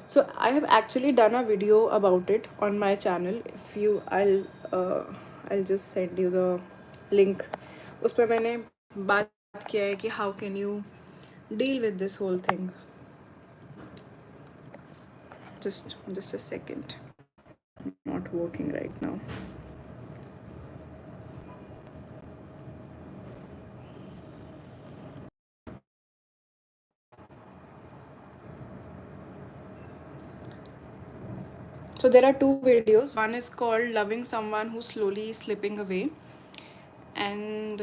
So I have actually done a video about it on my channel. If you, I'll just send you the link. उस पर मैंने बात किया है कि how can you deal with this whole thing. Just a second. Not working right now. So there are two videos. One is called Loving Someone Who's Slowly Slipping Away, and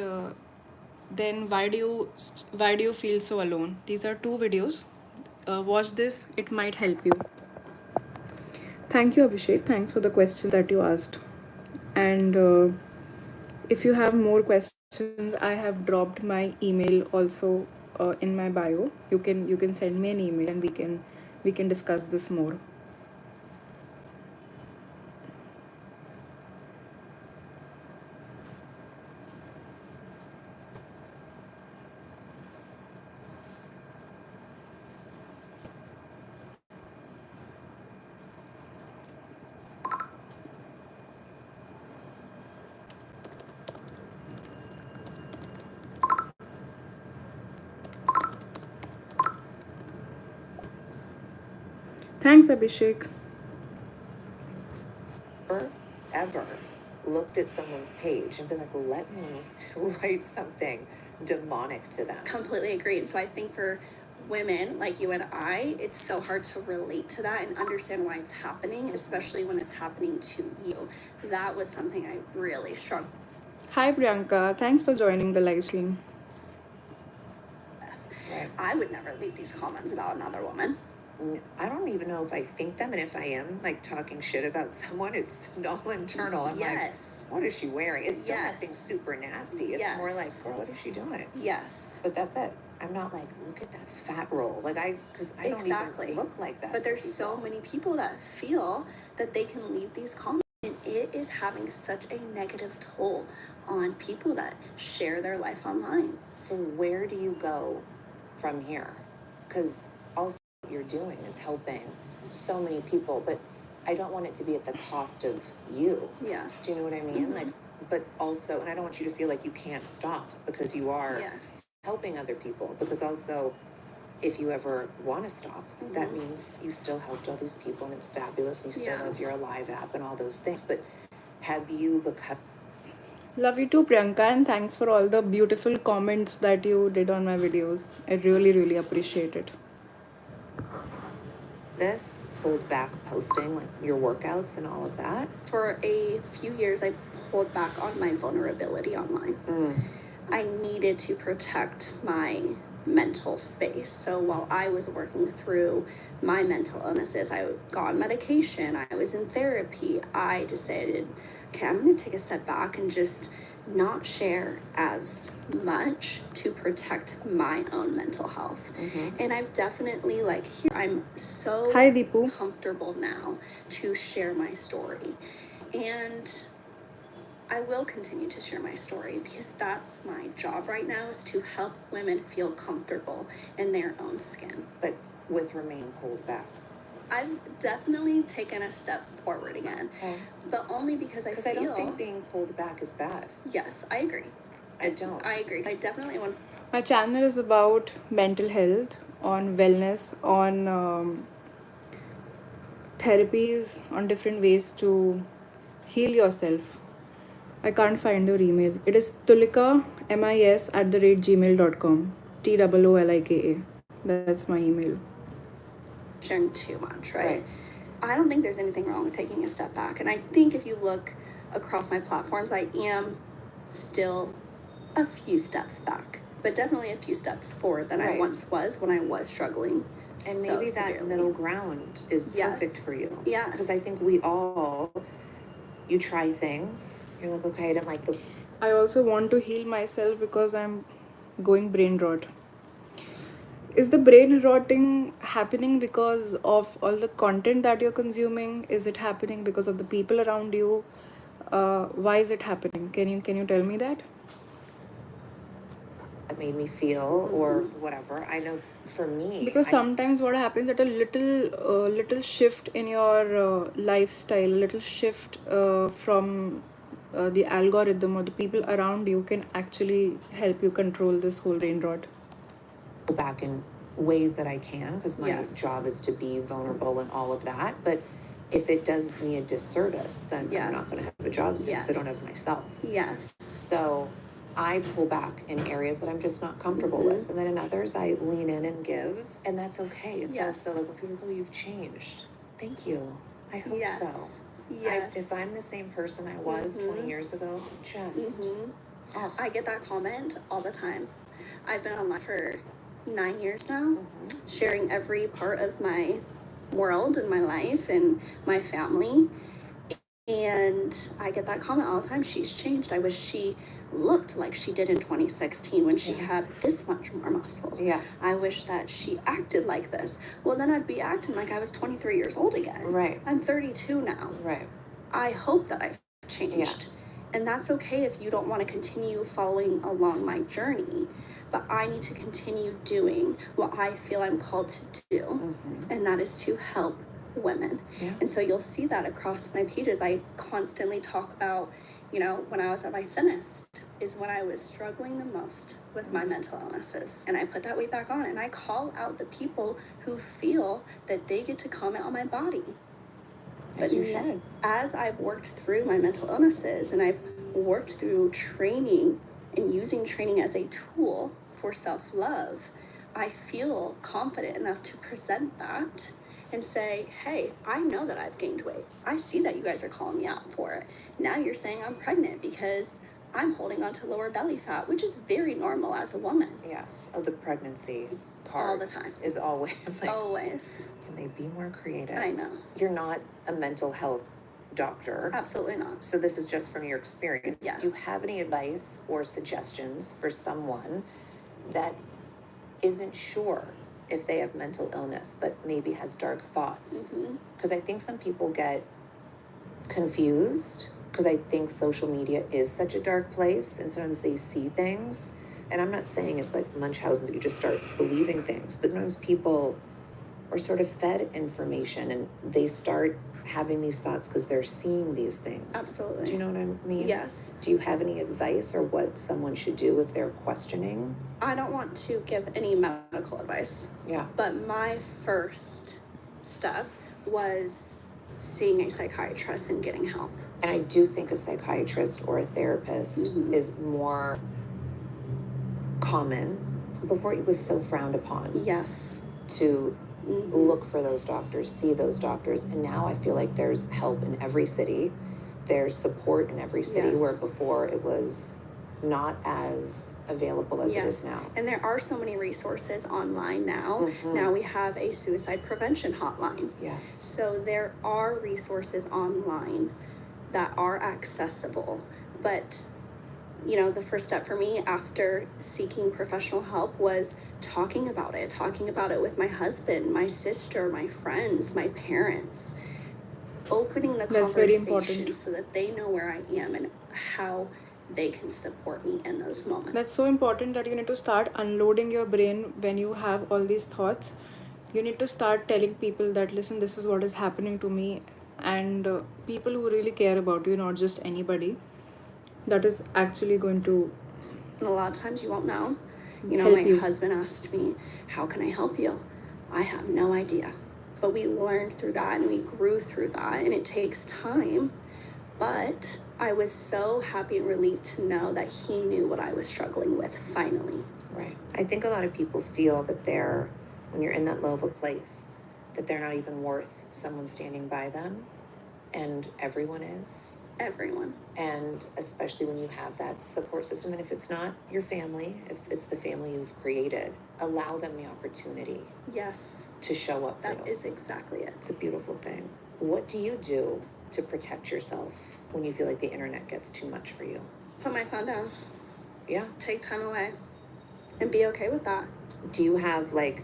then why do you feel so alone? These are two videos. Watch this, it might help you. Thank you, Abhishek. Thanks for the question that you asked. And if you have more questions, I have dropped my email also in my bio. You can send me an email and we can discuss this more. Thanks, Abhishek. Ever looked at someone's page and been like, let me write something demonic to them? Completely agreed. So I think for women like you and I, it's so hard to relate to that and understand why it's happening, especially when it's happening to you. That was something I really struggled Hi, Priyanka. Thanks for joining the live stream. with. Right. I would never leave these comments about another woman. I don't even know if I think them, and if I am like talking shit about someone, it's all internal. I'm Yes. like, what is she wearing? It's still Yes. nothing super nasty. It's more like, Yes. girl, what is she doing? Yes. But that's it. I'm not like, look at that fat roll. Like because I don't Exactly. even look like that. But to there's so people. many people that feel that they can leave these comments, and it is having such a negative toll on people that share their life online. So where do you go from here? Because also what you're doing is helping so many people, but I don't want it to be at the cost of you. Yes. Do you know what I mean? Like, but also, and I don't want you to feel like you can't stop because you are Yes. helping other people. Because also, if you ever want to stop, that means you still helped all these people and it's fabulous and you still Yeah. have your Alive app and all those things. But have you become Love you too, Priyanka, and thanks for all the beautiful comments that you did on my videos. I really, really appreciate it. this pulled back posting like your workouts and all of that? For a few years, I pulled back on my vulnerability online. I needed to protect my mental space. So while I was working through my mental illnesses, I got on medication, I was in therapy, I decided, okay, I'm going to take a step back and just not share as much to protect my own mental health. And I've definitely I'm so Hi, Deepu. comfortable now to share my story. And I will continue to share my story because that's my job right now, is to help women feel comfortable in their own skin. But with remain pulled back. I've definitely taken a step forward again, Okay. but only because I Because I feel. don't think being pulled back is bad. Yes, I agree. I don't. I agree. I definitely want. My channel is about mental health, on wellness, on therapies, on different ways to heal yourself. I can't find your email. It is tulika, mis@gmail.com. TOOLIKA. That's my email. Sharing too much, right? Right. I don't think there's anything wrong with taking a step back. And I think if you look across my platforms, I am still a few steps back, but definitely a few steps forward than I Right. once was when I was struggling. And so maybe that severely. middle ground is perfect Yes. for you. Yes. Because I think we all, you try things, you're like, okay, I didn't like the. I also want to heal myself because I'm going brain rot. Is the brain rotting happening because of all the content that you're consuming? Is it happening because of the people around you? Why is it happening? Can you tell me that? That made me feel or whatever. I know for me, Because sometimes what happens at a little shift in your lifestyle, little shift from the algorithm or the people around you can actually help you control this whole brain rot. go back in ways that I can because my Yes. job is to be vulnerable and all of that. But if it does me a disservice, then I'm not Yes. going to have a job soon because I don't Yes. have myself. Yes. So I pull back in areas that I'm just not comfortable with. And then in others, I lean in and give. And that's okay. It's Yes. also like when people go, you've changed. Thank you. I hope Yes. so. Yes. If I'm the same person I was 20 years ago, just. ugh. I get that comment all the time. I've been online for 9 years now, sharing every part of my world and my life and my family. And I get that comment all the time. She's changed. I wish she looked like she did in 2016 when she had this much more muscle. Yeah. I wish that she acted like this. Well, then I'd be acting like I was 23 years old again. Right. I'm 32 now. Right. I hope that I've changed. Yes. And that's okay if you don't want to continue following along my journey. But I need to continue doing what I feel I'm called to do. And that is to help women. Yeah. And so you'll see that across my pages. I constantly talk about, when I was at my thinnest is when I was struggling the most with my mental illnesses. And I put that weight back on and I call out the people who feel that they get to comment on my body. As you should. As I've worked through my mental illnesses and I've worked through training and using training as a tool for self-love, I feel confident enough to present that and say, hey, I know that I've gained weight. I see that you guys are calling me out for it. Now you're saying I'm pregnant because I'm holding on to lower belly fat, which is very normal as a woman. Yes. Oh, the pregnancy part. All the time. Is always like, Always. can they be more creative? I know. You're not a mental health doctor. Absolutely not. So this is just from your experience. Yes. Do you have any advice or suggestions for someone that isn't sure if they have mental illness, but maybe has dark thoughts? Because I think some people get confused because I think social media is such a dark place and sometimes they see things. And I'm not saying it's like Munchausen that you just start believing things, but sometimes people are sort of fed information and they start having these thoughts because they're seeing these things. Absolutely. Do you know what I mean? Yes. Do you have any advice or what someone should do if they're questioning? I don't want to give any medical advice. Yeah. But my first step was seeing a psychiatrist and getting help. And I do think a psychiatrist or a therapist is more common. Before it was so frowned upon Yes. to look for those doctors, see those doctors. And now I feel like there's help in every city. There's support in every city Yes. where before it was not as available as it is now. And there are so many resources online now. Now we have a suicide prevention hotline. Yes. So there are resources online that are accessible. But, the first step for me after seeking professional help was talking about it with my husband, my sister, my friends, my parents. Opening the That's very conversation important. so that they know where I am and how they can support me in those moments. That's so important that you need to start unloading your brain when you have all these thoughts. You need to start telling people that, listen, this is what is happening to me, and people who really care about you, not just anybody, that is actually going to And a lot of times you won't know. You know, help my you. husband asked me, how can I help you? I have no idea. But we learned through that and we grew through that, and it takes time. But I was so happy and relieved to know that he knew what I was struggling with finally. Right. I think a lot of people feel that they're, when you're in that low of a place, that they're not even worth someone standing by them. And everyone is. Everyone. And especially when you have that support system. And if it's not your family, if it's the family you've created, allow them the opportunity Yes, to show up for you. that is exactly it. It's a beautiful thing. What do you do to protect yourself when you feel like the internet gets too much for you? Put my phone down, Yeah. take time away, and be okay with that. Do you have like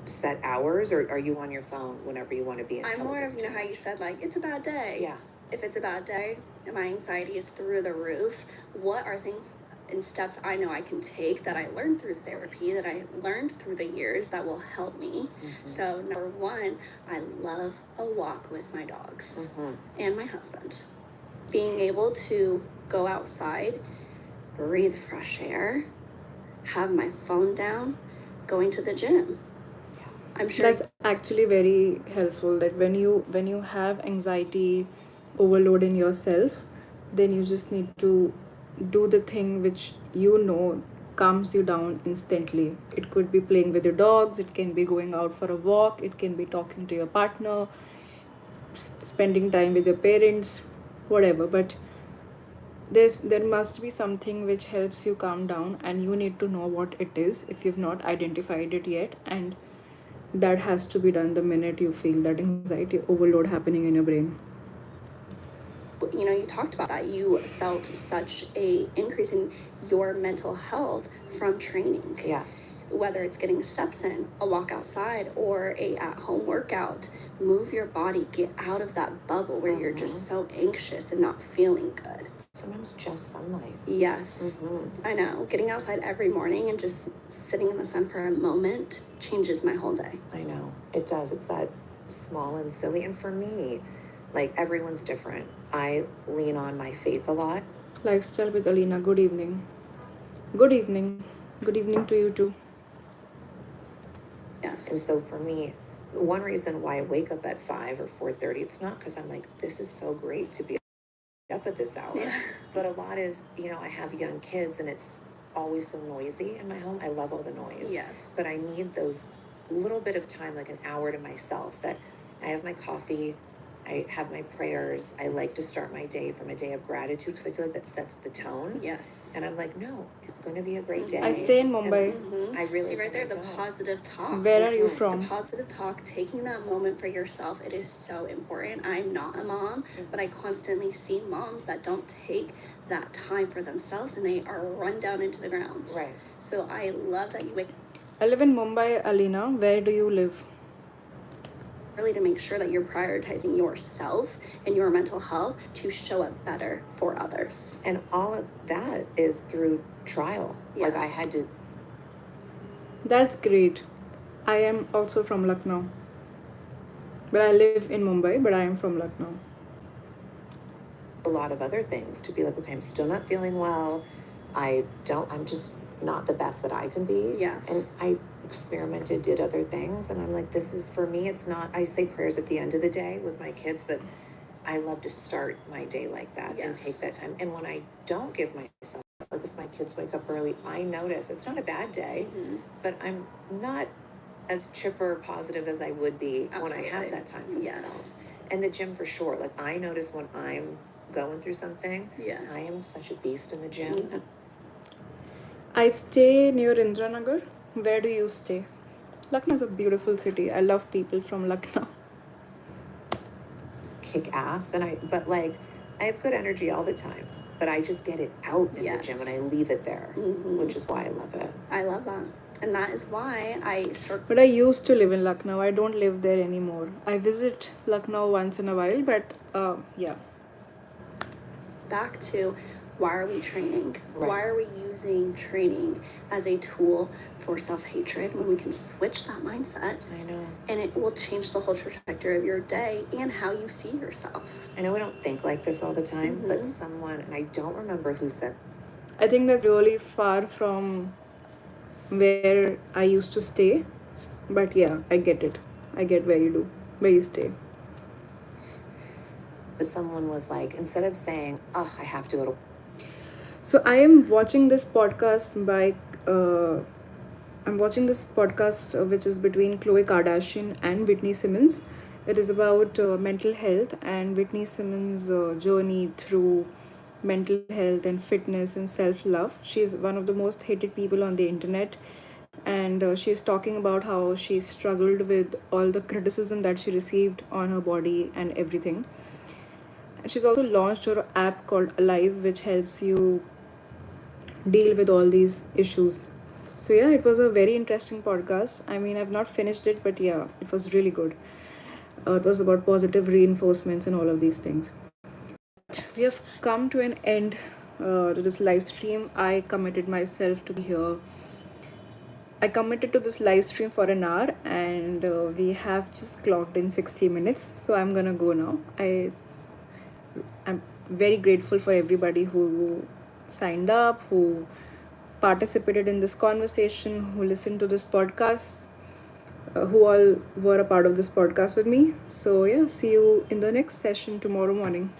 set hours, or are you on your phone whenever you want to be in I'm more of, television? you know how you said, like, it's a bad day. Yeah. If it's a bad day and my anxiety is through the roof, what are things and steps I know I can take that I learned through therapy, that I learned through the years that will help me? So, number one, I love a walk with my dogs and my husband. Being able to go outside, breathe fresh air, have my phone down, going to the gym. I'm sure That's actually very helpful, that when you have anxiety overload in yourself, then you just need to do the thing which you know calms you down instantly. It could be playing with your dogs, it can be going out for a walk, it can be talking to your partner, spending time with your parents, whatever. But there must be something which helps you calm down, and you need to know what it is if you've not identified it yet. And that has to be done the minute you feel that anxiety overload happening in your brain. you know, you talked about that. You felt such a increase in your mental health from training. Yes. Whether it's getting steps in, a walk outside, or a at-home workout, move your body, get out of that bubble where you're just so anxious and not feeling good. Sometimes just sunlight. Yes, I know. Getting outside every morning and just sitting in the sun for a moment changes my whole day. I know. It does. It's that small and silly. And for me, like, everyone's different. I lean on my faith a lot. Lifestyle with Alina, good evening. Good evening. Good evening to you too. Yes. And so for me, one reason why I wake up at 5 or 4:30, it's not because I'm like, this is so great to be up at this hour. Yeah. But a lot is, you know, I have young kids and it's always so noisy in my home. I love all the noise. Yes. But I need those little bit of time, like an hour to myself, that I have my coffee, I have my prayers. I like to start my day from a day of gratitude because I feel like that sets the tone. Yes. And I'm like, no, it's going to be a great day. I stay in Mumbai. And I realize See right there, when I the don't. positive talk. Where are you from? The positive talk, taking that moment for yourself, it is so important. I'm not a mom, but I constantly see moms that don't take that time for themselves and they are run down into the ground. Right. So I love that you wake I live in Mumbai, Alina. Where do you live? really to make sure that you're prioritizing yourself and your mental health to show up better for others. And all of that is through trial. Like, I Yes. had to That's great. I am also from Lucknow. But I live in Mumbai, but I am from Lucknow. a lot of other things to be like, okay, I'm still not feeling well. I'm just not the best that I can be. Yes. And I experimented, did other things. And I'm like, this is, for me, it's not, I say prayers at the end of the day with my kids, but I love to start my day like that and take Yes. that time. And when I don't give myself, like if my kids wake up early, I notice it's not a bad day, but I'm not as chipper positive as I would be when I have Absolutely. that time for Yes. myself. And the gym for sure. Like, I notice when I'm going through something, Yeah. I am such a beast in the gym. I stay near Indranagar. Where do you stay? Lucknow is a beautiful city. I love people from Lucknow. Kick ass. But like, I have good energy all the time, but I just get it out in the gym Yes. and I leave it there, which is why I love it. I love that. And that is why I circle But I used to live in Lucknow. I don't live there anymore. I visit Lucknow once in a while, but yeah. back to why are we training? Right. Why are we using training as a tool for self-hatred when we can switch that mindset? I know. And it will change the whole trajectory of your day and how you see yourself. I know we don't think like this all the time, but someone, and I don't remember who said, I think that's really far from where I used to stay. But yeah, I get it. I get where you stay. but someone was like, instead of saying, oh, I have to go to, So I am watching this podcast which is between Khloe Kardashian and Whitney Simmons. It is about mental health and Whitney Simmons' journey through mental health and fitness and self-love. She's one of the most hated people on the internet, and she's talking about how she struggled with all the criticism that she received on her body and everything. And she's also launched her app called Alive, which helps you deal with all these issues. So yeah, it was a very interesting podcast. I mean, I've not finished it, but yeah, it was really good. It was about positive reinforcements and all of these things. We have come to an end to this live stream. I committed myself to be here. I committed to this live stream for an hour, and we have just clocked in 60 minutes. So I'm gonna go now. I'm very grateful for everybody who signed up, who participated in this conversation, who listened to this podcast, who all were a part of this podcast with me. So yeah, see you in the next session tomorrow morning.